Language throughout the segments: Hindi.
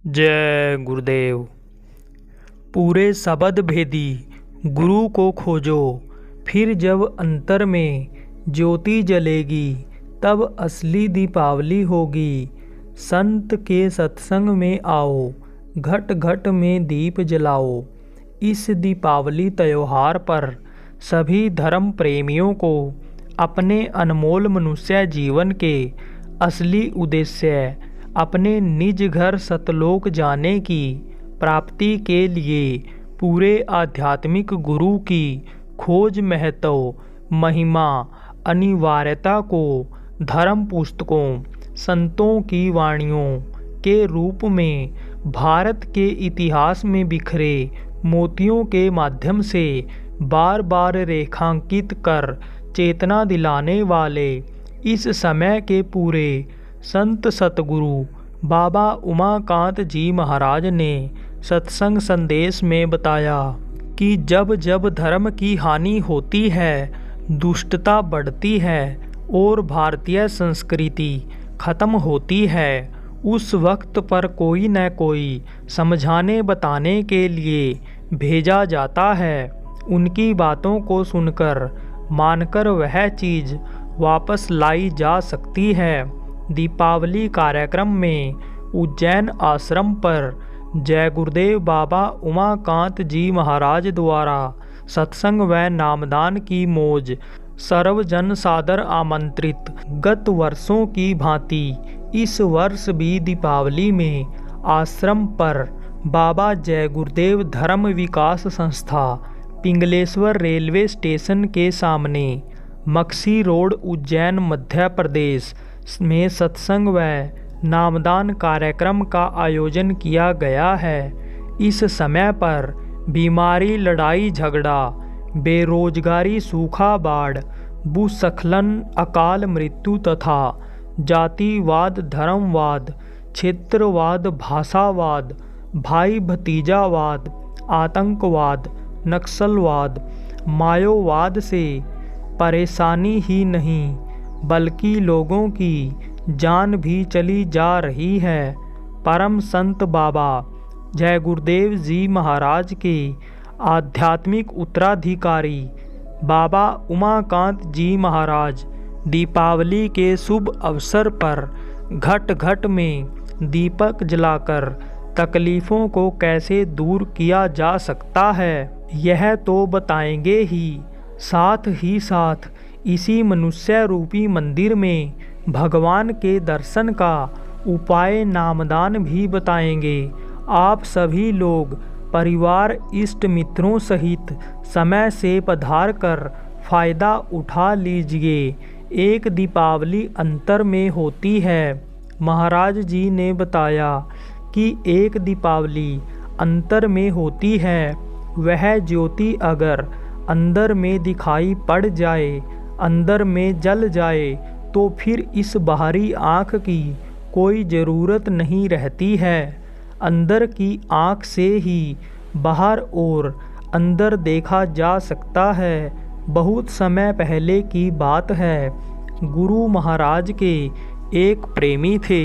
जय गुरुदेव। पूरे सबद भेदी गुरु को खोजो, फिर जब अंतर में ज्योति जलेगी तब असली दीपावली होगी। संत के सत्संग में आओ, घट घट में दीप जलाओ। इस दीपावली त्योहार पर सभी धर्म प्रेमियों को अपने अनमोल मनुष्य जीवन के असली उद्देश्य अपने निज घर सतलोक जाने की प्राप्ति के लिए पूरे आध्यात्मिक गुरु की खोज, महत्व, महिमा, अनिवार्यता को धर्म पुस्तकों, संतों की वाणियों के रूप में भारत के इतिहास में बिखरे मोतियों के माध्यम से बार बार रेखांकित कर चेतना दिलाने वाले इस समय के पूरे संत सतगुरु बाबा उमाकांत जी महाराज ने सत्संग संदेश में बताया कि जब जब धर्म की हानि होती है, दुष्टता बढ़ती है और भारतीय संस्कृति खत्म होती है, उस वक्त पर कोई न कोई समझाने बताने के लिए भेजा जाता है। उनकी बातों को सुनकर मानकर वह चीज़ वापस लाई जा सकती है। दीपावली कार्यक्रम में उज्जैन आश्रम पर जय गुरुदेव बाबा उमाकांत जी महाराज द्वारा सत्संग व नामदान की मौज सर्वजन सादर आमंत्रित। गत वर्षों की भांति इस वर्ष भी दीपावली में आश्रम पर बाबा जय गुरुदेव धर्म विकास संस्था पिंगलेश्वर रेलवे स्टेशन के सामने मक्सी रोड, उज्जैन, मध्य प्रदेश में सत्संग व नामदान कार्यक्रम का आयोजन किया गया है। इस समय पर बीमारी, लड़ाई झगड़ा, बेरोजगारी, सूखा, बाढ़, भूस्खलन, अकाल मृत्यु तथा जातिवाद, धर्मवाद, क्षेत्रवाद, भाषावाद, भाई भतीजावाद, आतंकवाद, नक्सलवाद, माओवाद से परेशानी ही नहीं बल्कि लोगों की जान भी चली जा रही है। परम संत बाबा जय गुरुदेव जी महाराज के आध्यात्मिक उत्तराधिकारी बाबा उमाकांत जी महाराज दीपावली के शुभ अवसर पर घट घट में दीपक जलाकर तकलीफ़ों को कैसे दूर किया जा सकता है, यह तो बताएंगे ही। साथ ही साथ इसी मनुष्य रूपी मंदिर में भगवान के दर्शन का उपाय नामदान भी बताएंगे। आप सभी लोग परिवार, इष्ट मित्रों सहित समय से पधार कर फ़ायदा उठा लीजिए। एक दीपावली अंतर में होती है। महाराज जी ने बताया कि एक दीपावली अंतर में होती है। वह ज्योति अगर अंदर में दिखाई पड़ जाए, अंदर में जल जाए, तो फिर इस बाहरी आँख की कोई ज़रूरत नहीं रहती है। अंदर की आँख से ही बाहर और अंदर देखा जा सकता है। बहुत समय पहले की बात है। गुरु महाराज के एक प्रेमी थे,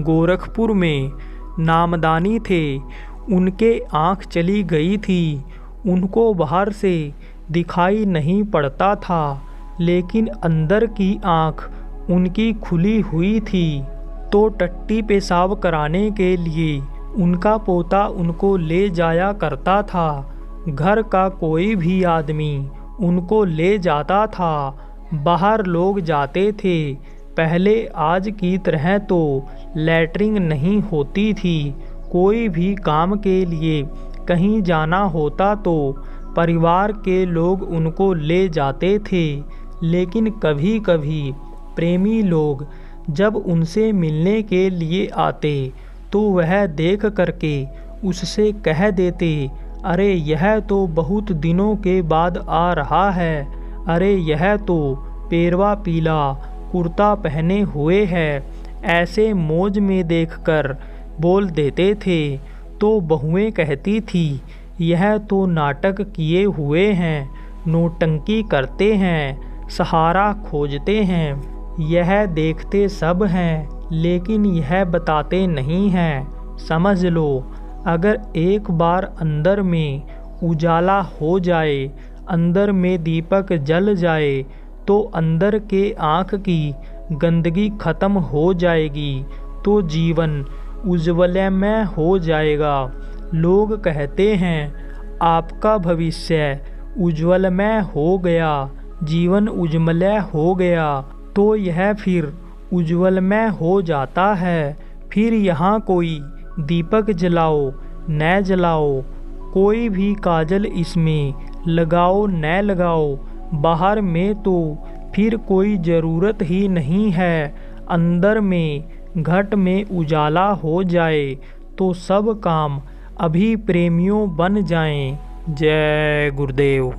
गोरखपुर में नामदानी थे। उनके आँख चली गई थी। उनको बाहर से दिखाई नहीं पड़ता था, लेकिन अंदर की आँख उनकी खुली हुई थी। तो टट्टी पेशाब कराने के लिए उनका पोता उनको ले जाया करता था। घर का कोई भी आदमी उनको ले जाता था। बाहर लोग जाते थे। पहले आज की तरह तो लैट्रिन नहीं होती थी। कोई भी काम के लिए कहीं जाना होता तो परिवार के लोग उनको ले जाते थे। लेकिन कभी कभी प्रेमी लोग जब उनसे मिलने के लिए आते तो वह देख करके उससे कह देते, अरे यह तो बहुत दिनों के बाद आ रहा है। अरे यह तो पेरवा पीला कुर्ता पहने हुए है। ऐसे मौज में देखकर बोल देते थे। तो बहुएं कहती थी, यह तो नाटक किए हुए हैं, नौटंकी करते हैं, सहारा खोजते हैं। यह देखते सब हैं, लेकिन यह बताते नहीं हैं। समझ लो, अगर एक बार अंदर में उजाला हो जाए, अंदर में दीपक जल जाए, तो अंदर के आँख की गंदगी खत्म हो जाएगी, तो जीवन उज्ज्वलमय हो जाएगा। लोग कहते हैं आपका भविष्य उज्ज्वलमय हो गया, जीवन उज्ज्वलमय हो गया, तो यह फिर उज्ज्वलमय हो जाता है। फिर यहाँ कोई दीपक जलाओ न जलाओ, कोई भी काजल इसमें लगाओ न लगाओ, बाहर में तो फिर कोई ज़रूरत ही नहीं है। अंदर में घट में उजाला हो जाए तो सब काम अभी प्रेमियों बन जाएं। जय गुरुदेव।